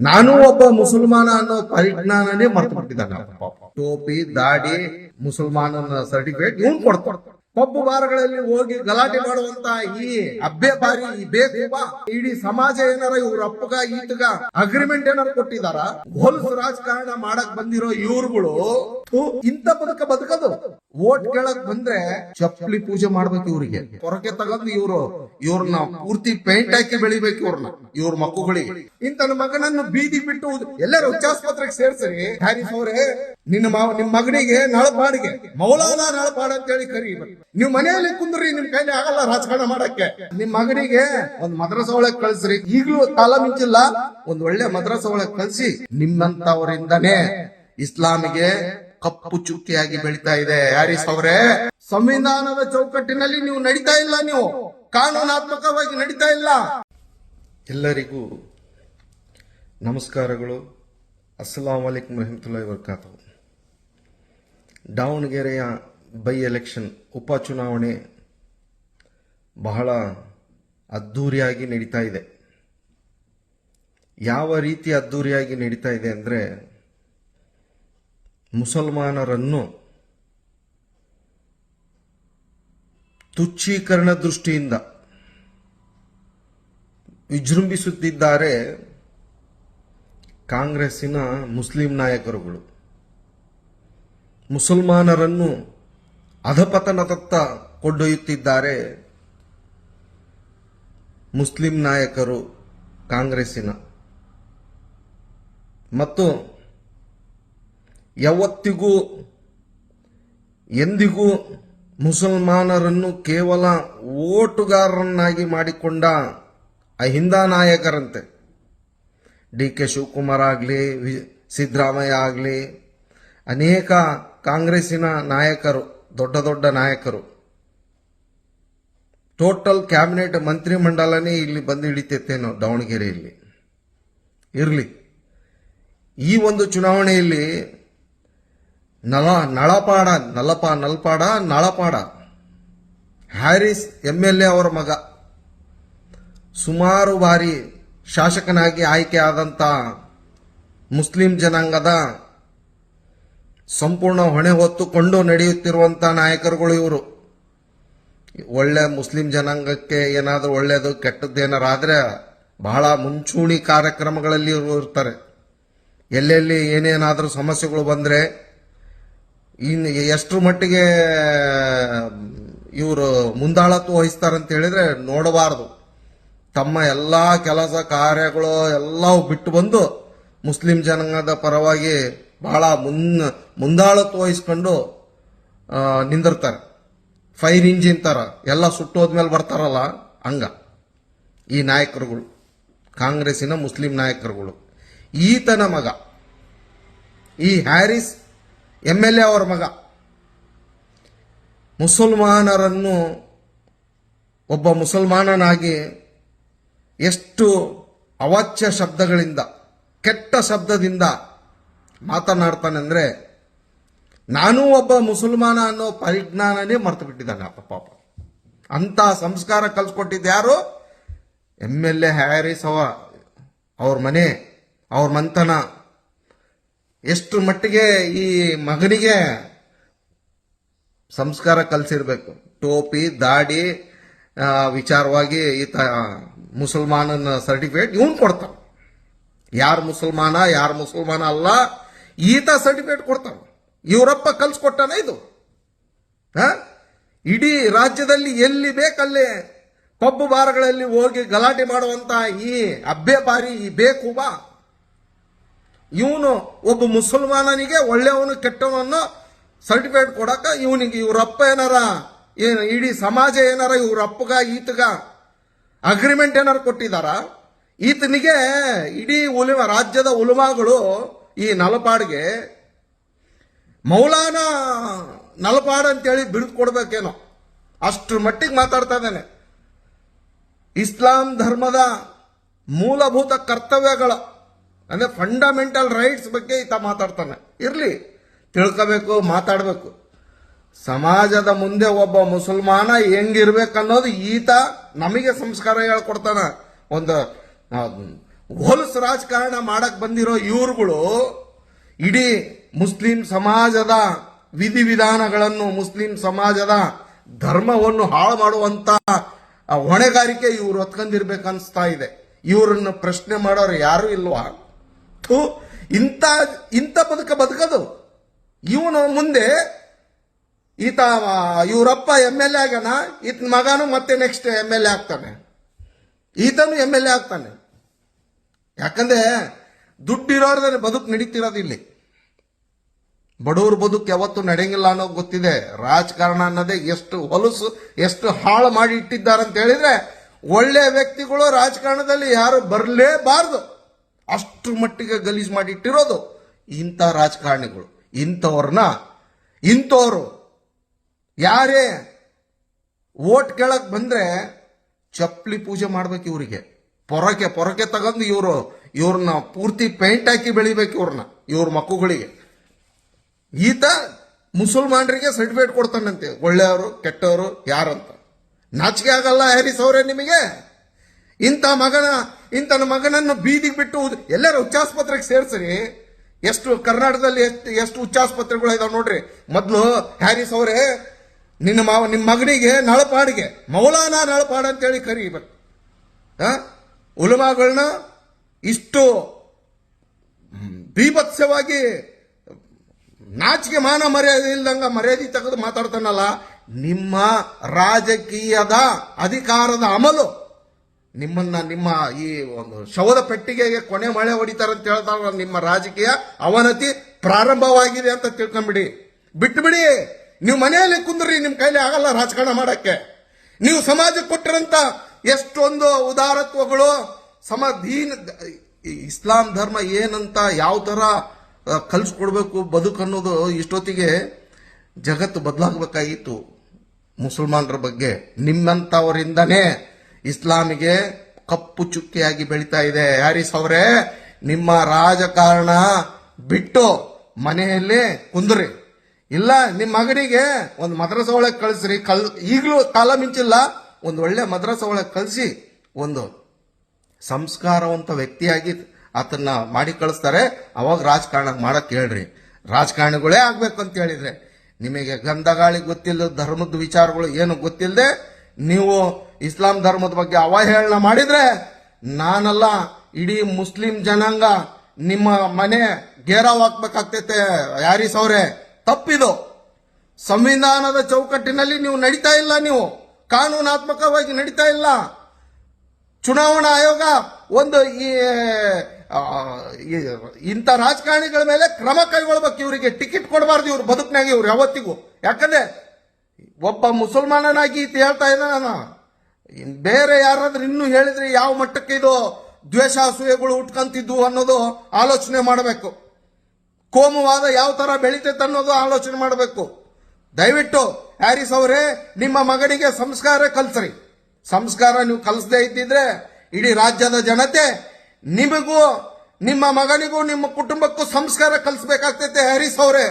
ನಾನು ಒಬ್ಬ ಮುಸಲ್ಮಾನ ಅನ್ನೋ ಪರಿಜ್ಞಾನನೇ ಮರ್ತು ಬಿಟ್ಟಿದ್ದಾನೆ. ಟೋಪಿ ದಾಡಿ ಮುಸಲ್ಮಾನನ ಸರ್ಟಿಫಿಕೇಟ್ ಇವನ್ ಕೊಡ್ತಾರೆ. ಪಬ್ಬು ಬಾರ್ಗಳಲ್ಲಿ ಹೋಗಿ ಗಲಾಟೆ ಮಾಡುವಂತ ಈ ಅಬ್ಬೆ ಬಾರಿ ಈ ಬೇಕೂಬ ಇಡೀ ಸಮಾಜ ಏನಾರ ಇವ್ರ ಅಪ್ಪಗ ಈತಗ ಅಗ್ರಿಮೆಂಟ್ ಏನಾರ ಕೊಟ್ಟಿದಾರ? ಹೊಲಸು ರಾಜಕಾರಣ ಮಾಡಕ್ ಬಂದಿರೋ ಇವ್ರುಗಳು ಇಂಥ ಬದುಕದು. ಓಟ್ ಕೇಳಕ್ ಬಂದ್ರೆ ಚಪ್ಪಲಿ ಪೂಜೆ ಮಾಡ್ಬೇಕು ಇವ್ರಿಗೆ. ಹೊರಗೆ ತಗೊಂಡು ಇವ್ರನ್ನ ಪೂರ್ತಿ ಪೇಂಟ್ ಹಾಕಿ ಬೆಳಿಬೇಕು ಇವ್ರ ಮಕ್ಕಳುಗಳಿಗೆ. ಇಂತ ಮಗನನ್ನು ಬೀದಿ ಬಿಟ್ಟು ಎಲ್ಲರೂ ಉಚ್ಚಾಸ್ಪತ್ರೆಗೆ ಸೇರ್ಸರಿ. ಹ್ಯಾರಿಸ್ ಅವರೇ, ನಿಮ್ ಮಗನಿಗೆ ನಳಪಾಡಿಗೆ ಮೌಲಾನಾ ನಳಪಾಡ ಅಂತ ಹೇಳಿ ಕರಿ. ನೀವು ಮನೆಯಲ್ಲಿ ಕುಂದ್ರಿ, ನಿಮ್ ಕೈಲಿ ಆಗಲ್ಲ ರಾಜಕಾರಣ ಮಾಡಕ್ಕೆ. ನಿಮ್ ಮಗನಿಗೆ ಒಂದ್ ಮದ್ರಸಾ ಒಳಗೆ ಕಳ್ಸ್ರಿ. ಈಗ್ಲೂ ಕಾಲ ಮಿಂಚಿಲ್ಲ, ಒಂದ್ ಒಳ್ಳೆ ಮದ್ರಸಾ ಒಳಗೆ ಕಳ್ಸಿ. ನಿಮ್ಮಂತವರಿಂದನೇ ಇಸ್ಲಾಮಿಗೆ ಕಪ್ಪು ಚುಕ್ಕಿಯಾಗಿ ಬೆಳೀತಾ ಇದೆ. ಹ್ಯಾರಿಸ್ ಅವರೇ, ಸಂವಿಧಾನದ ಚೌಕಟ್ಟಿನಲ್ಲಿ ನೀವು ನಡೀತಾ ಇಲ್ಲ, ನೀವು ಕಾನೂನಾತ್ಮಕವಾಗಿ ನಡೀತಾ ಇಲ್ಲ. ಎಲ್ಲರಿಗೂ ನಮಸ್ಕಾರಗಳು. ಅಸ್ಸಲಾಂ ವಲೈಕುಂ ರಹಮತುಲ್ಲಾಹಿ ವಬರಕಾತುಹು. ದಾವಣಗೆರೆಯ ಬೈ ಎಲೆಕ್ಷನ್ ಉಪಚುನಾವಣೆ ಬಹಳ ಅದ್ಧೂರಿಯಾಗಿ ನಡೀತಾ ಇದೆ. ಯಾವ ರೀತಿ ಅದ್ಧೂರಿಯಾಗಿ ನಡೀತಾ ಇದೆ ಅಂದರೆ, ಮುಸಲ್ಮಾನರನ್ನು ತುಚ್ಛೀಕರಣ ದೃಷ್ಟಿಯಿಂದ ವಿಜೃಂಭಿಸುತ್ತಿದ್ದಾರೆ ಕಾಂಗ್ರೆಸ್ಸಿನ ಮುಸ್ಲಿಂ ನಾಯಕರುಗಳು. ಮುಸಲ್ಮಾನರನ್ನು ಅಧಪತನದತ್ತ ಕೊಂಡೊಯ್ಯುತ್ತಿದ್ದಾರೆ ಮುಸ್ಲಿಂ ನಾಯಕರು ಕಾಂಗ್ರೆಸ್ಸಿನ. ಮತ್ತು ಯಾವತ್ತಿಗೂ ಎಂದಿಗೂ ಮುಸಲ್ಮಾನರನ್ನು ಕೇವಲ ಓಟುಗಾರರನ್ನಾಗಿ ಮಾಡಿಕೊಂಡ ಅಹಿಂದ ನಾಯಕರಂತೆ. ಡಿ ಕೆ ಶಿವಕುಮಾರ್ ಆಗಲಿ, ಸಿದ್ದರಾಮಯ್ಯ ಆಗಲಿ, ಅನೇಕ ಕಾಂಗ್ರೆಸ್ಸಿನ ನಾಯಕರು, ದೊಡ್ಡ ದೊಡ್ಡ ನಾಯಕರು, ಟೋಟಲ್ ಕ್ಯಾಬಿನೆಟ್ ಮಂತ್ರಿಮಂಡಲನೇ ಇಲ್ಲಿ ಬಂದು ಹಿಡಿತೈತೇನೋ ದಾವಣಗೆರೆಯಲ್ಲಿ. ಇರಲಿ, ಈ ಒಂದು ಚುನಾವಣೆಯಲ್ಲಿ ನಳಪಾಡ ಹ್ಯಾರಿಸ್ MLA ಅವರ ಮಗ ಸುಮಾರು ಬಾರಿ ಶಾಸಕನಾಗಿ ಆಯ್ಕೆ ಆದಂತ ಮುಸ್ಲಿಂ ಜನಾಂಗದ ಸಂಪೂರ್ಣ ಹೊಣೆ ಹೊತ್ತುಕೊಂಡು ನಡೆಯುತ್ತಿರುವಂತಹ ನಾಯಕರುಗಳು ಇವರು. ಒಳ್ಳೆ ಮುಸ್ಲಿಂ ಜನಾಂಗಕ್ಕೆ ಏನಾದರೂ ಒಳ್ಳೆಯದು ಕೆಟ್ಟದ್ದೇನಾರಾದ್ರೆ ಬಹಳ ಮುಂಚೂಣಿ ಕಾರ್ಯಕ್ರಮಗಳಲ್ಲಿ ಇರ್ತಾರೆ. ಎಲ್ಲೆಲ್ಲಿ ಏನೇನಾದರೂ ಸಮಸ್ಯೆಗಳು ಬಂದರೆ ಇನ್ನು ಎಷ್ಟರ ಮಟ್ಟಿಗೆ ಇವರು ಮುಂದಾಳತ್ವ ವಹಿಸ್ತಾರಂತ ಹೇಳಿದ್ರೆ ನೋಡಬಾರದು. ತಮ್ಮ ಎಲ್ಲ ಕೆಲಸ ಕಾರ್ಯಗಳು ಎಲ್ಲವೂ ಬಿಟ್ಟು ಬಂದು ಮುಸ್ಲಿಂ ಜನಾಂಗದ ಪರವಾಗಿ ಬಹಳ ಮುಂದಾಳತ್ವ ವಹಿಸ್ಕೊಂಡು ನಿಂದಿರ್ತಾರೆ. ಫೈರ್ ಇಂಜಿನ್ ತರ ಎಲ್ಲ ಸುಟ್ಟೋದ್ಮೇಲೆ ಬರ್ತಾರಲ್ಲ, ಹಂಗ ಈ ನಾಯಕರುಗಳು, ಕಾಂಗ್ರೆಸ್ಸಿನ ಮುಸ್ಲಿಂ ನಾಯಕರುಗಳು. ಈತನ ಮಗ, ಈ ಹ್ಯಾರಿಸ್ MLA ಅವರ ಮಗ, ಮುಸಲ್ಮಾನರನ್ನು ಒಬ್ಬ ಮುಸಲ್ಮಾನನಾಗಿ ಎಷ್ಟು ಅವಾಚ್ಯ ಶಬ್ದಗಳಿಂದ, ಕೆಟ್ಟ ಶಬ್ದದಿಂದ ಮಾತನಾಡ್ತಾನೆ ಅಂದ್ರೆ, ನಾನೂ ಒಬ್ಬ ಮುಸಲ್ಮಾನ ಅನ್ನೋ ಪರಿಜ್ಞಾನನೇ ಮರ್ತು ಬಿಟ್ಟಿದ್ದಾನೆ ಪಾಪ. ಅಂತ ಸಂಸ್ಕಾರ ಕಲ್ಸ್ಕೊಟ್ಟಿದ್ದು ಯಾರು? MLA ಹ್ಯಾರಿಸ್ ಅವ್ರ ಮನೆ, ಅವ್ರ ಮಂತನ. ಎಷ್ಟು ಮಟ್ಟಿಗೆ ಈ ಮಗನಿಗೆ ಸಂಸ್ಕಾರ ಕಲಿಸಿರ್ಬೇಕು. ಟೋಪಿ ದಾಡಿ ವಿಚಾರವಾಗಿ ಈತ ಮುಸಲ್ಮಾನನ ಸರ್ಟಿಫಿಕೇಟ್ ಇವನ್ ಕೊಡ್ತಾನೆ. ಯಾರು ಮುಸಲ್ಮಾನ ಅಲ್ಲ, ಈತ ಸರ್ಟಿಫಿಕೇಟ್ ಕೊಡ್ತಾನೆ. ಇವರಪ್ಪ ಕಲ್ಸ್ಕೊಟ್ಟಾನ ಇದು. ಇಡೀ ರಾಜ್ಯದಲ್ಲಿ ಎಲ್ಲಿ ಬೇಕಲ್ಲಿ ಪಬ್ಬು ಬಾರ್ಗಳಲ್ಲಿ ಹೋಗಿ ಗಲಾಟೆ ಮಾಡುವಂತ ಈ ಅಬ್ಬೆ ಬಾರಿ ಈ ಬೇಕೂಬ ಇವನು ಒಬ್ಬ ಮುಸಲ್ಮಾನನಿಗೆ ಒಳ್ಳೆಯವನು ಕೆಟ್ಟವನು ಸರ್ಟಿಫಿಕೇಟ್ ಕೊಡಕ ಇವನಿಗೆ ಇವರಪ್ಪ ಏನಾರ ಇಡೀ ಸಮಾಜ ಏನಾರ ಇವ್ರಪ್ಪಗ ಈತಗ ಅಗ್ರಿಮೆಂಟ್ ಏನಾರ ಕೊಟ್ಟಿದಾರ? ಈತನಿಗೆ ಇಡೀ ರಾಜ್ಯದ ಉಲಮಾಗಳು ಈ ನಲಪಾಡ್ಗೆ ಮೌಲಾನಾ ನಲಪಾಡ್ ಅಂತೇಳಿ ಬಿರುದು ಕೊಡ್ಬೇಕೇನೋ, ಅಷ್ಟ್ರ ಮಟ್ಟಿಗೆ ಮಾತಾಡ್ತಾ ಇದ್ದಾನೆ. ಇಸ್ಲಾಂ ಧರ್ಮದ ಮೂಲಭೂತ ಕರ್ತವ್ಯಗಳ ಅಂದ್ರೆ ಫಂಡಮೆಂಟಲ್ ರೈಟ್ಸ್ ಬಗ್ಗೆ ಈತ ಮಾತಾಡ್ತಾನೆ. ಇರ್ಲಿ, ತಿಳ್ಕೋಬೇಕು, ಮಾತಾಡಬೇಕು. ಸಮಾಜದ ಮುಂದೆ ಒಬ್ಬ ಮುಸಲ್ಮಾನ ಹೆಂಗಿರ್ಬೇಕನ್ನೋದು ಈತ ನಮಗೆ ಸಂಸ್ಕಾರ ಹೇಳ್ಕೊಡ್ತಾನ. ಹೊಲಸು ರಾಜಕಾರಣ ಮಾಡಕ್ ಬಂದಿರೋ ಇವ್ರುಗಳು ಇಡೀ ಮುಸ್ಲಿಂ ಸಮಾಜದ ವಿಧಿವಿಧಾನಗಳನ್ನು, ಮುಸ್ಲಿಂ ಸಮಾಜದ ಧರ್ಮವನ್ನು ಹಾಳು ಮಾಡುವಂತ ಹೊಣೆಗಾರಿಕೆ ಇವ್ರು ಹೊತ್ಕೊಂಡಿರ್ಬೇಕನ್ಸ್ತಾ ಇದೆ. ಇವ್ರನ್ನ ಪ್ರಶ್ನೆ ಮಾಡೋರು ಯಾರು ಇಲ್ವಾ? ಇಂಥ ಇಂಥ ಬದುಕದು. ಇವನು ಮುಂದೆ ಇವರಪ್ಪ MLA ಆಗ್ಯಾನ, ಈತನ ಮಗನು ಮತ್ತೆ ನೆಕ್ಸ್ಟ್ MLA ಆಗ್ತಾನೆ, ಈತನು MLA ಆಗ್ತಾನೆ. ಯಾಕಂದ್ರೆ ದುಡ್ಡಿರೋರ್ದೇ ಬದುಕು ನಡೀತಿರೋದು ಇಲ್ಲಿ. ಬಡವ್ರ ಬದುಕು ಯಾವತ್ತು ನಡೆಯಂಗಿಲ್ಲ ಅನ್ನೋದು ಗೊತ್ತಿದೆ. ರಾಜಕಾರಣ ಅನ್ನೋದೇ ಎಷ್ಟು ಹೊಲಸು, ಎಷ್ಟು ಹಾಳು ಮಾಡಿ ಇಟ್ಟಿದ್ದಾರೆ ಅಂತ ಹೇಳಿದ್ರೆ, ಒಳ್ಳೆ ವ್ಯಕ್ತಿಗಳು ರಾಜಕಾರಣದಲ್ಲಿ ಯಾರು ಬರಲೇಬಾರದು, ಅಷ್ಟು ಮಟ್ಟಿಗೆ ಗಲೀಜು ಮಾಡಿ ಇಟ್ಟಿರೋದು ಇಂಥ ರಾಜಕಾರಣಿಗಳು. ಇಂಥವ್ರು ಯಾರೇ ಓಟ್ ಕೇಳಕ್ ಬಂದ್ರೆ ಚಪ್ಪಲಿ ಪೂಜೆ ಮಾಡ್ಬೇಕು ಇವರಿಗೆ. ಪೊರಕೆ ತಗೊಂಡು ಇವ್ರನ್ನ ಪೂರ್ತಿ ಪೇಂಟ್ ಹಾಕಿ ಬೆಳಿಬೇಕು ಇವ್ರ ಮಕ್ಕಳುಗಳಿಗೆ. ಈತ ಮುಸಲ್ಮಾನರಿಗೆ ಸರ್ಟಿಫಿಕೇಟ್ ಕೊಡ್ತಾನಂತೆ, ಒಳ್ಳೆಯವರು ಕೆಟ್ಟವರು ಯಾರಂತ. ನಾಚಿಕೆ ಆಗಲ್ಲ ಹ್ಯಾರಿಸ್ ಅವರೇ ನಿಮಗೆ? ಇಂಥ ಮಗನನ್ನು ಬೀದಿಗೆ ಬಿಟ್ಟು ಎಲ್ಲರೂ ಹುಚ್ಚಾಸ್ಪತ್ರೆಗೆ ಸೇರ್ಸ್ರಿ. ಕರ್ನಾಟಕದಲ್ಲಿ ಎಷ್ಟು ಹುಚ್ಚಾಸ್ಪತ್ರೆಗಳು ಇದಾವೆ ನೋಡ್ರಿ. ಮೊದಲು ಹ್ಯಾರಿಸ್ ಅವರೇ, ನಿಮ್ಮ ಮಗನಿಗೆ ನಳಪಾಡಿಗೆ ಮೌಲಾನಾ ನಳಪಾಡ ಅಂತೇಳಿ ಕರೀಬೇಕು. ಉಲಮಾಗಳನ್ನ ಇಷ್ಟು ಬೀಭತ್ಸವಾಗಿ ನಾಚಿಕೆ ಮಾನ ಮರ್ಯಾದೆ ಇಲ್ದಂಗ ಮರ್ಯಾದೆ ತೆಗೆದು ಮಾತಾಡ್ತಾನಲ್ಲ, ನಿಮ್ಮ ರಾಜಕೀಯದ ಅಧಿಕಾರದ ಅಮಲು ನಿಮ್ಮ ಈ ಒಂದು ಶವದ ಪೆಟ್ಟಿಗೆಗೆ ಕೊನೆ ಮಳೆ ಹೊಡಿತಾರಂತ ಹೇಳ್ತಾರ. ನಿಮ್ಮ ರಾಜಕೀಯ ಅವನತಿ ಪ್ರಾರಂಭವಾಗಿದೆ ಅಂತ ತಿಳ್ಕೊಂಬಿಡಿ. ಬಿಟ್ಬಿಡಿ. ನೀವು ಮನೆಯಲ್ಲಿ ಕುಂದ್ರಿ, ನಿಮ್ ಕೈಲಿ ಆಗಲ್ಲ ರಾಜಕಾರಣ ಮಾಡಕ್ಕೆ. ನೀವು ಸಮಾಜಕ್ಕೆ ಕೊಟ್ಟಿರಂತ ಎಷ್ಟೊಂದು ಉದಾರತ್ವಗಳು, ಇಸ್ಲಾಂ ಧರ್ಮ ಏನಂತ ಯಾವ ತರ ಕಲ್ಸ್ಕೊಡ್ಬೇಕು ಬದುಕನ್ನೋದು ಇಷ್ಟೊತ್ತಿಗೆ ಜಗತ್ತು ಬದಲಾಗಬೇಕಾಗಿತ್ತು. ಮುಸಲ್ಮಾನರ ಬಗ್ಗೆ ನಿಮ್ಮಂತವರಿಂದನೇ ಇಸ್ಲಾಮಿಗೆ ಕಪ್ಪು ಚುಕ್ಕಿಯಾಗಿ ಬೆಳೀತಾ ಇದೆ. ಹ್ಯಾರಿಸ್ ಅವರೇ, ನಿಮ್ಮ ರಾಜಕಾರಣ ಬಿಟ್ಟು ಮನೆಯಲ್ಲೇ ಕುಂದ್ರಿ. ಇಲ್ಲ, ನಿಮ್ಮ ಮಗನಿಗೆ ಒಂದು ಮದ್ರಸ ಒಳಗೆ ಕಳಿಸ್ರಿ. ಈಗಲೂ ಕಾಲ ಮಿಂಚಿಲ್ಲ, ಒಂದು ಒಳ್ಳೆ ಮದ್ರಸ ಒಳಗೆ ಕಳಿಸಿ ಒಂದು ಸಂಸ್ಕಾರವಂತ ವ್ಯಕ್ತಿಯಾಗಿ ಆತನ್ನ ಮಾಡಿ ಕಳಿಸ್ತಾರೆ. ಅವಾಗ ರಾಜಕಾರಣ ಮಾಡಕ್ ಹೇಳ್ರಿ. ರಾಜಕಾರಣಿಗಳೇ ಆಗ್ಬೇಕು ಅಂತ ಹೇಳಿದ್ರೆ, ನಿಮಗೆ ಗಂಧಗಾಳಿ ಗೊತ್ತಿಲ್ಲ, ಧರ್ಮದ ವಿಚಾರಗಳು ಏನು ಗೊತ್ತಿಲ್ಲದೆ ನೀವು ಇಸ್ಲಾಂ ಧರ್ಮದ ಬಗ್ಗೆ ಅವಹೇಳನ ಮಾಡಿದ್ರೆ, ನಾನಲ್ಲ ಇಡೀ ಮುಸ್ಲಿಂ ಜನಾಂಗ ನಿಮ್ಮ ಮನೆ ಗೇರಾವ್ ಹಾಕ್ಬೇಕಾಗ್ತೈತೆ. ಹ್ಯಾರಿಸ್ ಅವರೇ, ತಪ್ಪಿದು. ಸಂವಿಧಾನದ ಚೌಕಟ್ಟಿನಲ್ಲಿ ನೀವು ನಡೀತಾ ಇಲ್ಲ, ನೀವು ಕಾನೂನಾತ್ಮಕವಾಗಿ ನಡೀತಾ ಇಲ್ಲ. ಚುನಾವಣಾ ಆಯೋಗ ಒಂದು ಇಂಥ ರಾಜಕಾರಣಿಗಳ ಮೇಲೆ ಕ್ರಮ ಕೈಗೊಳ್ಬೇಕು. ಇವರಿಗೆ ಟಿಕೆಟ್ ಕೊಡಬಾರ್ದು ಇವ್ರ ಬದುಕಿನಾಗ, ಇವ್ರು ಯಾವತ್ತಿಗೂ. ಯಾಕಂದ್ರೆ ಒಬ್ಬ ಮುಸಲ್ಮಾನನಾಗಿ ಈತ ಹೇಳ್ತಾ ಇದ್ದಾನ. ಬೇರೆ ಯಾರಾದ್ರೂ ಇನ್ನೂ ಹೇಳಿದ್ರೆ ಯಾವ ಮಟ್ಟಕ್ಕೆ ಇದು ದ್ವೇಷ ಅಸೂಯೆಗಳು ಉಟ್ಕಂತಿದ್ವು ಅನ್ನೋದು ಆಲೋಚನೆ ಮಾಡಬೇಕು. ಕೋಮುವಾದ ಯಾವ ತರ ಬೆಳೀತೈತೆ ಅನ್ನೋದು ಆಲೋಚನೆ ಮಾಡಬೇಕು. ದಯವಿಟ್ಟು ಹ್ಯಾರಿಸ್ ಅವರೇ, ನಿಮ್ಮ ಮಗನಿಗೆ ಸಂಸ್ಕಾರ ಕಲ್ಸ್ರಿ. ಸಂಸ್ಕಾರ ನೀವು ಕಲಿಸದೇ ಇದ್ದಿದ್ರೆ ಇಡೀ ರಾಜ್ಯದ ಜನತೆ ನಿಮಗೂ ನಿಮ್ಮ ಮಗನಿಗೂ ನಿಮ್ಮ ಕುಟುಂಬಕ್ಕೂ ಸಂಸ್ಕಾರ ಕಲಿಸಬೇಕಾಗ್ತೈತೆ. ಹ್ಯಾರಿಸ್ ಅವರೇ,